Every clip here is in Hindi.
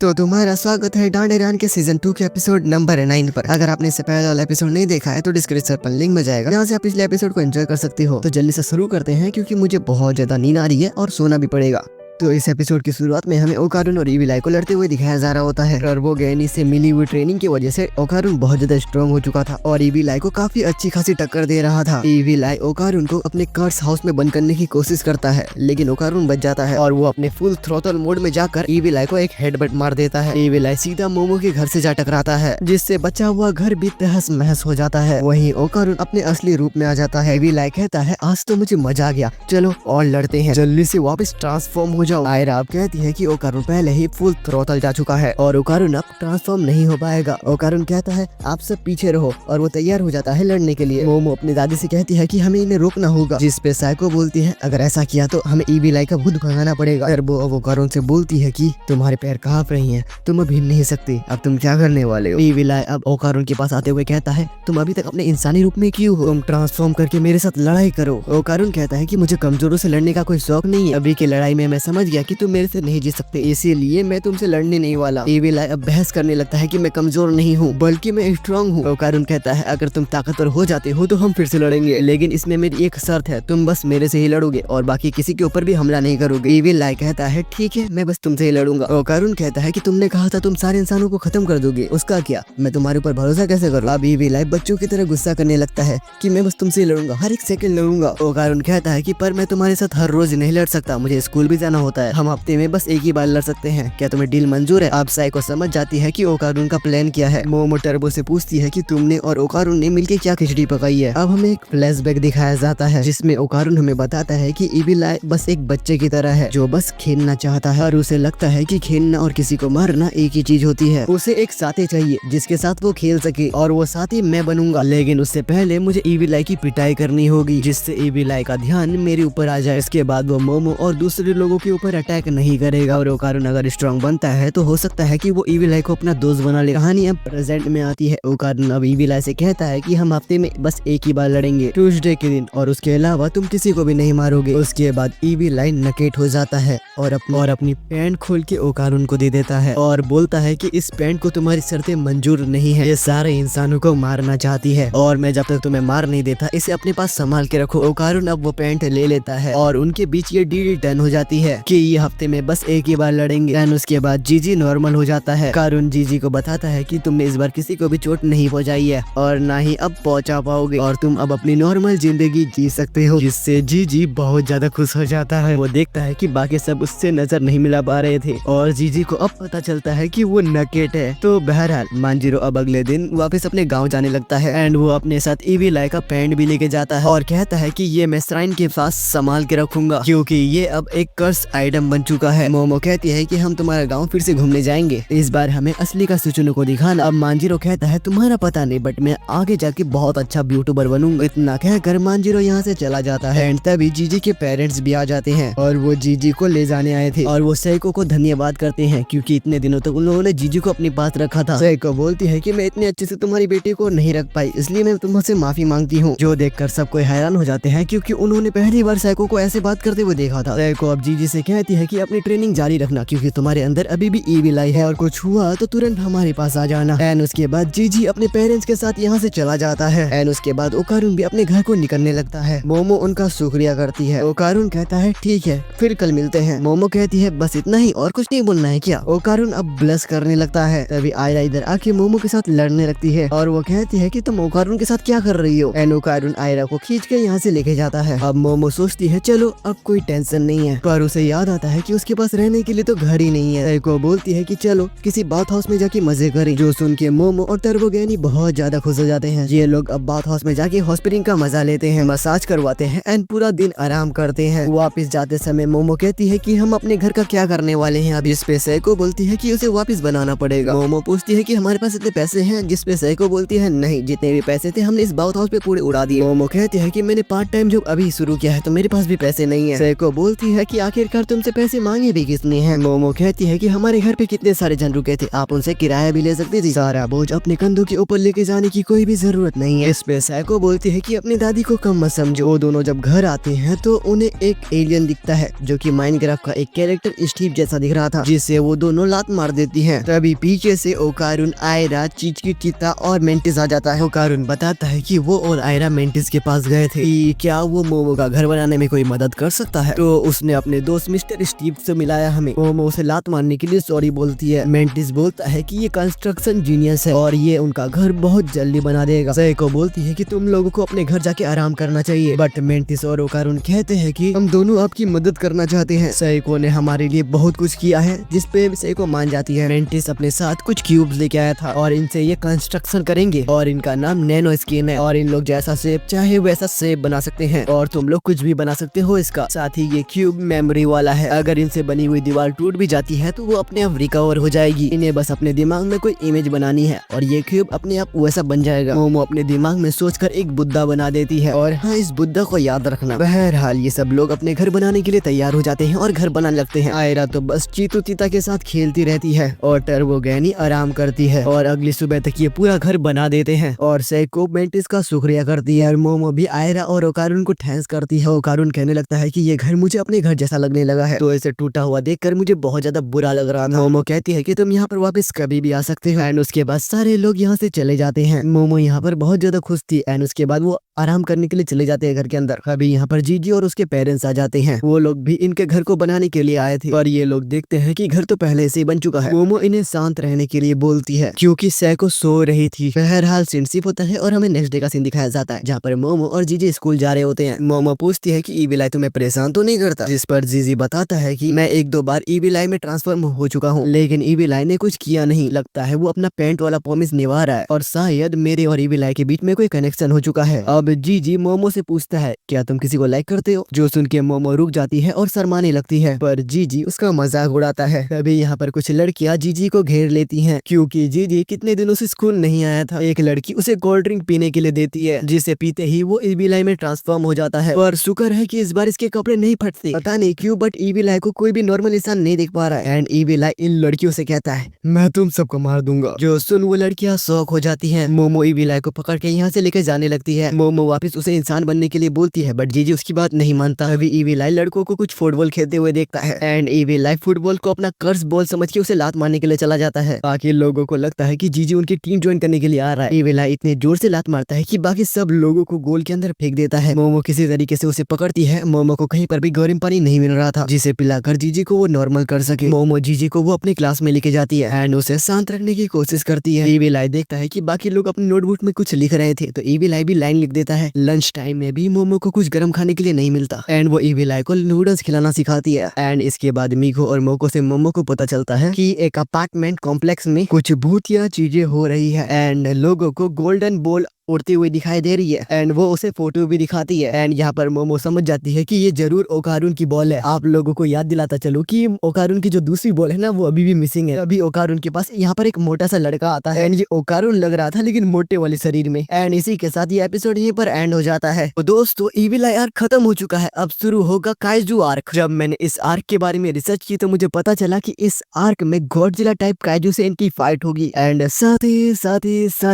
तो तुम्हारा स्वागत है डांडेरान के सीजन 2 के एपिसोड नंबर 9 पर। अगर आपने इससे पहले वाला एपिसोड नहीं देखा है तो डिस्क्रिप्शन पर लिंक में जाएगा, जहाँ से आप पिछले एपिसोड को एंजॉय कर सकते हो। तो जल्दी से शुरू करते हैं क्योंकि मुझे बहुत ज्यादा नींद आ रही है और सोना भी पड़ेगा। तो इस एपिसोड की शुरुआत में हमें ओकारुन और ईवी लाई को लड़ते हुए दिखाया जा रहा होता है। और वो गैनी से मिली हुई ट्रेनिंग की वजह से ओकारुन बहुत ज्यादा स्ट्रॉन्ग हो चुका था और ईवी लाई को काफी अच्छी खासी टक्कर दे रहा था। ईवी लाई ओकारुन को अपने कर्स हाउस में बंद करने की कोशिश करता है, लेकिन ओकारुन बच जाता है और वो अपने फुल थ्रोटल मोड में जाकर ईवी लाई को एक हेडबट मार देता है। ईवी लाई सीधा मोमो के घर से जा टकराता है, जिससे बचा हुआ घर भी तहस महस हो जाता है। वहीं ओकारुन अपने असली रूप में आ जाता है। ईवी लाई कहता है, आज तो मुझे मजा आ गया, चलो और लड़ते हैं, जल्दी से वापस ट्रांसफॉर्म हो जाओ। आयरा अब कहती है कि ओकारुन पहले ही फुल थ्रोटल जा चुका है और ओकारुन अब ट्रांसफॉर्म नहीं हो पाएगा। ओकारुन कहता है, आप सब पीछे रहो, और वो तैयार हो जाता है लड़ने के लिए। मोमो अपनी दादी से कहती है कि हमें इन्हें रोकना होगा, जिस पे साइको बोलती है, अगर ऐसा किया तो हमें ईवी लाई का भूत भगाना पड़ेगा। और वो ओकारुन से बोलती है कि तुम्हारे पैर कांप रही हैं, तुम अब हिल नहीं सकते, अब तुम क्या करने वाले हो। ईवी लाई अब ओकारुन के पास आते हुए कहता है, तुम अभी तक अपने इंसानी रूप में क्यों हो, तुम ट्रांसफॉर्म करके मेरे साथ लड़ाई करो। ओकारुन कहता है कि मुझे कमजोरों से लड़ने का कोई शौक नहीं है, अभी की लड़ाई में मैं समझ गया कि तुम मेरे से नहीं जीत सकते, इसीलिए मैं तुमसे लड़ने नहीं वाला। ईवी लाई अब बहस करने लगता है कि मैं कमजोर नहीं हूँ, बल्कि मैं स्ट्रांग हूँ। ओकारुन कहता है, अगर तुम ताकतवर हो जाते हो तो हम फिर से लड़ेंगे, लेकिन इसमें मेरी एक शर्त है, तुम बस मेरे से ही लड़ोगे और बाकी किसी के ऊपर भी हमला नहीं करोगे। ईवी लाई कहता है, ठीक है, मैं बस तुमसे ही लड़ूंगा। ओकारुन कहता है कि तुमने कहा था तुम सारे इंसानों को खत्म कर दोगे, उसका क्या, मैं तुम्हारे ऊपर भरोसा कैसे करूँ। अब ईवी लाई बच्चों की तरह गुस्सा करने लगता है कि मैं बस तुमसे ही लड़ूंगा, हर एक सेकंड लड़ूंगा। ओकारुन कहता है कि पर मैं तुम्हारे साथ हर रोज नहीं लड़ सकता, मुझे स्कूल भी जाना होता है, हम हफ्ते में बस एक ही बार लड़ सकते हैं, क्या तुम्हें डील मंजूर है। अब साइको समझ जाती है कि ओकारुन का प्लान क्या है। मोमो टर्बो से पूछती है कि तुमने और ओकारुन ने मिलकर क्या खिचड़ी पकाई है। अब हमें एक फ्लैशबैक दिखाया जाता है, जिसमें ओकारुन हमें बताता है कि ईवी लाई बस एक बच्चे की तरह है, जो बस खेलना चाहता है और उसे लगता है कि खेलना और किसी को मारना एक ही चीज होती है। उसे एक साथी चाहिए जिसके साथ वो खेल सके, और वो साथी मैं बनूंगा, लेकिन उससे पहले मुझे ईवी लाई की पिटाई करनी होगी, जिससे ईवी लाई का ध्यान मेरे ऊपर आ जाए। इसके बाद वो मोमो और दूसरे लोगों के ऊपर अटैक नहीं करेगा और ओकारुन अगर स्ट्रॉन्ग बनता है तो हो सकता है कि वो ईवी लाई को अपना दोस्त बना ले। कहानी अब प्रेजेंट में आती है। ओकारुन अब ईवी लाई से कहता है कि हम हफ्ते में बस एक ही बार लड़ेंगे, ट्यूसडे के दिन, और उसके अलावा तुम किसी को भी नहीं मारोगे। उसके बाद ईवी लाई नकेट हो जाता है और अपनी पैंट खोल के ओकारुन को दे देता है और बोलता है कि इस पैंट को तुम्हारी शर्तें मंजूर नहीं है, ये सारे इंसानों को मारना चाहती है और मैं जब तक तुम्हें मार नहीं देता इसे अपने पास संभाल के रखो। ओकारुन अब वो पैंट ले लेता है और उनके बीच ये डील डन हो जाती है कि ये हफ्ते में बस एक ही बार लड़ेंगे। उसके बाद जीजी नॉर्मल हो जाता है। कारुन जीजी को बताता है कि तुमने इस बार किसी को भी चोट नहीं पहुंचाई है और ना ही अब पहुंचा पाओगे और तुम अब अपनी नॉर्मल जिंदगी जी सकते हो, जिससे जीजी बहुत ज्यादा खुश हो जाता है। वो देखता है कि बाकी सब उससे नजर नहीं मिला पा रहे थे और जीजी को अब पता चलता है कि वो नकेट है। तो बहरहाल मांजिरो अब अगले दिन वापस अपने गाँव जाने लगता है एंड वो अपने साथ ईवी लाई का पैंट भी लेके जाता है और कहता है कि ये मैं श्राइन के पास संभाल के रखूंगा क्योंकि ये अब एक कर्स आइटम बन चुका है। मोमो कहती है कि हम तुम्हारा गांव फिर से घूमने जाएंगे, इस बार हमें असली का सुचुनो को दिखाना। अब मांजिरो कहता है, तुम्हारा पता नहीं बट मैं आगे जाके बहुत अच्छा यूट्यूबर बनूंगा। इतना कहकर मांजिरो यहाँ से चला जाता है एंड तभी जीजी के पेरेंट्स भी आ जाते हैं और वो जीजी को ले जाने आए थे और वो साइको को धन्यवाद करते हैं क्योंकि इतने दिनों तक उन्होंने जीजी को अपने पास रखा था। साइको बोलती है कि मैं इतने अच्छे से तुम्हारी बेटी को नहीं रख पाई, इसलिए मैं तुमसे माफी मांगती हूँ। जो देखकर सब कोई हैरान हो जाते हैं क्योंकि उन्होंने पहली बार साइको को ऐसे बात करते हुए देखा था। साइको अब जीजी से कहती है कि अपनी ट्रेनिंग जारी रखना क्योंकि तुम्हारे अंदर अभी भी ईवी लाई है और कुछ हुआ तो तुरंत हमारे पास आ जाना। एंड उसके बाद जीजी अपने पेरेंट्स के साथ यहाँ से चला जाता है एंड उसके बाद ओकारुन भी अपने घर को निकलने लगता है। मोमो उनका शुक्रिया करती है। ओकारुन कहता है, ठीक है फिर कल मिलते हैं। मोमो कहती है, बस इतना ही और कुछ नहीं बोलना है क्या। ओकारुन अब ब्लश करने लगता है। तभी आयरा इधर आके मोमो के साथ लड़ने लगती है और वो कहती है कि तुम ओकारुन के साथ क्या कर रही हो। एंड ओकारुन आयरा को खींच के यहाँ से लेके जाता है। अब मोमो सोचती है चलो अब कोई टेंशन नहीं है, पर उसे याद आता है कि उसके पास रहने के लिए तो घर ही नहीं है। साइको बोलती है कि चलो किसी बाथ हाउस में जाके मजे करें, जो सुन के मोमो और टर्बो गैनी बहुत ज्यादा खुश हो जाते हैं। ये लोग अब बाथ हाउस में जाके हॉट स्प्रिंग का मजा लेते हैं, मसाज करवाते हैं एंड पूरा दिन आराम करते हैं। वापस जाते समय मोमो कहती है कि हम अपने घर का क्या करने वाले हैं। अब इस पे साइको बोलती है कि उसे वापस बनाना पड़ेगा। मोमो पूछती है कि हमारे पास इतने पैसे हैं, जिस पे साइको बोलती है नहीं, जितने भी पैसे थे हमने इस बाथ हाउस पे पूरे उड़ा दिए। मोमो कहती है कि मैंने पार्ट टाइम जॉब अभी शुरू किया है तो मेरे पास भी पैसे नहीं है। साइको बोलती है कि आखिरकार आखिरकार तुमसे पैसे मांगे भी किसने हैं? मोमो कहती है कि हमारे घर पे कितने सारे जन रुके थे, आप उनसे किराया भी ले सकती थी, सारा बोझ अपने कंधों के ऊपर लेके जाने की कोई भी जरूरत नहीं है। इस पे साइको बोलती है कि अपनी दादी को कम मत समझो। वो दोनों जब घर आते हैं तो उन्हें एक एलियन दिखता है जो कि माइनक्राफ्ट का एक कैरेक्टर स्टीव जैसा दिख रहा था, जिससे वो दोनों लात मार देती हैं। तभी पीछे से ओकारुन, आयरा, चीची, चीता और मेंटिस आ जाता है। ओकारुन बताता है कि वो और आयरा मेंटिस के पास गए थे कि क्या वो मोमो का घर बनाने में कोई मदद कर सकता है, तो उसने अपने दोस्त मिस्टर स्टीव से मिलाया हमें। मोमो उसे लात मारने के लिए सॉरी बोलती है। मेंटिस बोलता है कि ये कंस्ट्रक्शन जीनियस है और ये उनका घर बहुत जल्दी बना देगा। साइको बोलती है कि तुम लोगों को अपने घर जाके आराम करना चाहिए, बट मेंटिस और ओकारुन कहते हैं कि हम दोनों आपकी मदद करना चाहते हैं। साइको ने हमारे लिए बहुत कुछ किया है, जिसपे साइको मान जाती है। मेंटिस अपने साथ कुछ क्यूब्स लेके आया था और इनसे ये कंस्ट्रक्शन करेंगे और इनका नाम नैनो स्किन है और इन लोग जैसा शेप चाहे वैसा शेप बना सकते हैं और तुम लोग कुछ भी बना सकते हो इसका। साथ ही ये क्यूब मेमोरी वाला है, अगर इनसे बनी हुई दीवार टूट भी जाती है तो वो अपने आप रिकवर हो जाएगी। इन्हें बस अपने दिमाग में कोई इमेज बनानी है और ये क्यूब अपने आप वैसा बन जाएगा। मोमो अपने दिमाग में सोचकर एक बुद्धा बना देती है और हाँ, इस बुद्धा को याद रखना। बहरहाल ये सब लोग अपने घर बनाने के लिए तैयार हो जाते हैं और घर बनाने लगते हैं। आयरा तो बस चीतू चीता के साथ खेलती रहती है और टर्बो गैनी आराम करती है और अगली सुबह तक ये पूरा घर बना देते हैं और साइको मेंटिस का शुक्रिया करती है और मोमो भी आयरा और ओकारुन को थैंक्स करती है। ओकारुन कहने लगता है कि ये घर मुझे अपने घर जैसा लगने लगा है, तो इसे टूटा हुआ देखकर मुझे बहुत ज्यादा बुरा लग रहा था। मोमो कहती है कि तुम यहाँ पर वापस कभी भी आ सकते हो एंड उसके बाद सारे लोग यहाँ से चले जाते हैं। मोमो यहाँ पर बहुत ज्यादा खुश थी एंड उसके बाद वो आराम करने के लिए चले जाते हैं घर के अंदर। अभी यहाँ पर जीजी और उसके पेरेंट्स आ जाते हैं, वो लोग भी इनके घर को बनाने के लिए आए थे पर ये लोग देखते हैं कि घर तो पहले से ही बन चुका है। मोमो इन्हें शांत रहने के लिए बोलती है क्योंकि साइको सो रही थी। बहरहाल सीन शिफ्ट होता है और हमें नेक्स्ट डे का सीन दिखाया जाता है जहाँ पर मोमो और जीजी स्कूल जा रहे होते हैं। मोमो पूछती है कि ईविल आई तुम्हें परेशान तो नहीं करता, जिस पर जीजी बताता है कि मैं 1-2 बार ईविल आई में ट्रांसफॉर्म हो चुका हूँ, लेकिन ईविल आई ने कुछ किया नहीं, लगता है वो अपना पेंट वाला प्रॉमिस निभा रहा है और शायद मेरे और ईविल आई के बीच में कोई कनेक्शन हो चुका है। अब जीजी मोमो से पूछता है क्या तुम किसी को लाइक करते हो, जो सुन के मोमो रुक जाती है और शर्माने लगती है, पर जीजी उसका मजाक उड़ाता है। तभी यहाँ पर कुछ लड़कियां जीजी को घेर लेती हैं क्योंकि जीजी कितने दिनों से स्कूल नहीं आया था। एक लड़की उसे कोल्ड ड्रिंक पीने के लिए देती है, जिसे पीते ही वो ईविल आई में ट्रांसफॉर्म हो जाता है, पर शुक्र है कि इस बार इसके कपड़े नहीं फटते। पता नहीं क्यों बट ईविल आई को कोई भी नॉर्मल इंसान नहीं देख पा रहा है एंड ईविल आई इन लड़कियों से कहता है मैं तुम सबको मार दूंगा, जो सुन वो लड़कियां शौक हो जाती हैं। मोमो ईविल आई को पकड़ के यहाँ से लेकर जाने लगती है। मोमो वापस उसे इंसान बनने के लिए बोलती है बट जीजी उसकी बात नहीं मानता। अभी ईविल आई लड़कों को कुछ फुटबॉल खेलते हुए देखता है एंड ईविल आई फुटबॉल को अपना कर्स बॉल समझ के उसे लात मारने के लिए चला जाता है। बाकी लोगों को लगता है कि जीजी उनकी टीम ज्वाइन करने के लिए आ रहा है। ईविल आई इतने जोर से लात मारता है कि बाकी सब लोगों को गोल के अंदर फेंक देता है। मोमो किसी तरीके से उसे पकड़ती है। मोमो को कहीं पर भी गर्म पानी नहीं मिल रहा था जिसे पिलाकर जीजी को वो नॉर्मल कर सके। मोमो जीजी को वो अपने क्लास में लेके जाती है एंड उसे शांत रखने की कोशिश करती है। ईविल आई देखता है कि बाकी लोग अपने नोटबुक में कुछ लिख रहे थे तो ईविल आई भी लाइन लिख देता है। लंच टाइम में भी मोमो को कुछ गर्म खाने के लिए नहीं मिलता एंड वो ईविल आई को नूडल्स खिलाना सिखाती है एंड इसके बाद मीको और मोको से मोमो को पता चलता है कि एक अपार्टमेंट कॉम्प्लेक्स में कुछ भूतिया चीजें हो रही है एंड लोगों को गोल्डन बॉल उड़ती हुई दिखाई दे रही है एंड वो उसे फोटो भी दिखाती है एंड यहाँ पर मोमो समझ जाती है कि ये जरूर ओकारुन की बॉल है। आप लोगों को याद दिलाता चलो कि ओकारुन की जो दूसरी बॉल है ना वो अभी भी मिसिंग है। अभी ओकारुन के पास यहाँ पर एक मोटा सा लड़का आता है एंड ये ओकारुन लग रहा था लेकिन मोटे वाले शरीर में। एंड इसी के साथ ये एपिसोड यहीं पर एंड हो जाता है। तो दोस्तों ईविल आई आर्क खत्म हो चुका है, अब शुरू होगा काइजू आर्क। जब मैंने इस आर्क के बारे में रिसर्च की तो मुझे पता चला कि इस आर्क में गॉडजिला टाइप काइजू से इनकी फाइट होगी एंड साथ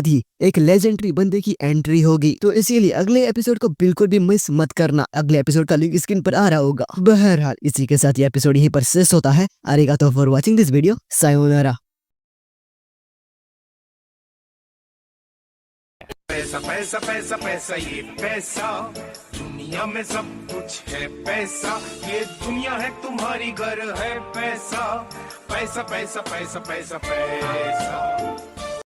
ही एक लेजेंडरी बंदे की एंट्री होगी। तो इसीलिए अगले एपिसोड को बिल्कुल भी मिस मत करना, अगले एपिसोड का लिंक स्क्रीन पर आ रहा होगा। बहरहाल इसी के साथ ये एपिसोड यहीं पर शेष होता है। आरिगातो फॉर वाचिंग दिस वीडियो, सायोनारा। पैसा पैसा पैसा पैसा ये पैसा, दुनिया में सब कुछ है पैसा, ये दुनिया है तुम्हारी घर है पैसा, पैसा पैसा पैसा पैसा पैसा।